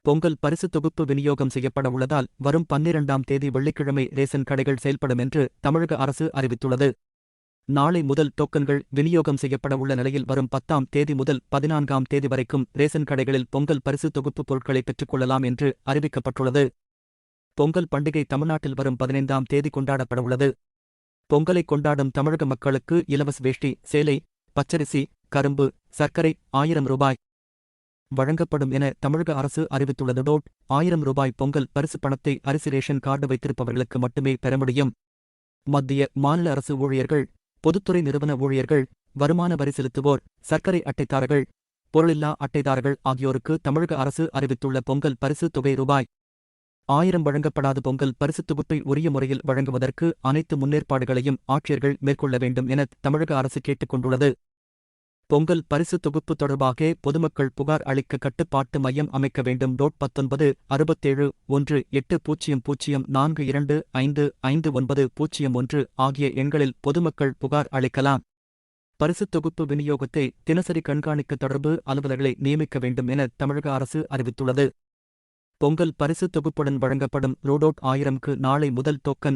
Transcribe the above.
பொங்கல் பரிசு தொகுப்பு விநியோகம் செய்யப்பட உள்ளதால் வரும் 12ஆம் தேதி வெள்ளிக்கிழமை ரேஷன் கடைகள் செயல்படும் என்று தமிழக அரசு அறிவித்துள்ளது. நாளை முதல் டோக்கன்கள் விநியோகம் செய்யப்பட உள்ள நிலையில் வரும் 10ஆம் தேதி முதல் 14ஆம் தேதி வரைக்கும் ரேஷன் கடைகளில் பொங்கல் பரிசு தொகுப்பு பொருட்களை பெற்றுக் கொள்ளலாம் என்று அறிவிக்கப்பட்டுள்ளது. பொங்கல் பண்டிகை தமிழ்நாட்டில் வரும் 15ஆம் தேதி கொண்டாடப்பட உள்ளது. பொங்கலை கொண்டாடும் தமிழக மக்களுக்கு இலவச வேஷ்டி, சேலை, பச்சரிசி, கரும்பு, சர்க்கரை 1000 ரூபாய் வழங்கப்படும் என தமிழக அரசு அறிவித்துள்ளது. 1000 ரூபாய் பொங்கல் பரிசு பணத்தை அரிசி ரேஷன் கார்டு வைத்திருப்பவர்களுக்கு மட்டுமே பெற முடியும். மத்திய, மாநில அரசு ஊழியர்கள், பொதுத்துறை நிறுவன ஊழியர்கள், வருமான வரி செலுத்துவோர், சர்க்கரை அட்டைதாரர்கள், பொருளில்லா அட்டைதாரர்கள் ஆகியோருக்கு தமிழக அரசு அறிவித்துள்ள பொங்கல் பரிசு தொகை ரூபாய் 1000 வழங்கப்படாத பொங்கல் பரிசு தொகுப்பை உரிய முறையில் வழங்குவதற்கு அனைத்து முன்னேற்பாடுகளையும் ஆட்சியர்கள் மேற்கொள்ள வேண்டும் என தமிழக அரசு கேட்டுக் கொண்டுள்ளது. பொங்கல் பரிசு தொகுப்பு தொடர்பாக பொதுமக்கள் புகார் அளிக்க கட்டுப்பாட்டு மையம் அமைக்க வேண்டும். 19 67 1800 42555901 ஆகிய எண்களில் பொதுமக்கள் புகார் அளிக்கலாம். பரிசுத் தொகுப்பு விநியோகத்தை தினசரி கண்காணிக்க தொடர்பு அலுவலர்களை நியமிக்க வேண்டும் என தமிழக அரசு அறிவித்துள்ளது. பொங்கல் பரிசு தொகுப்புடன் வழங்கப்படும் ரூ. 1000க்கு நாளை முதல் டோக்கன்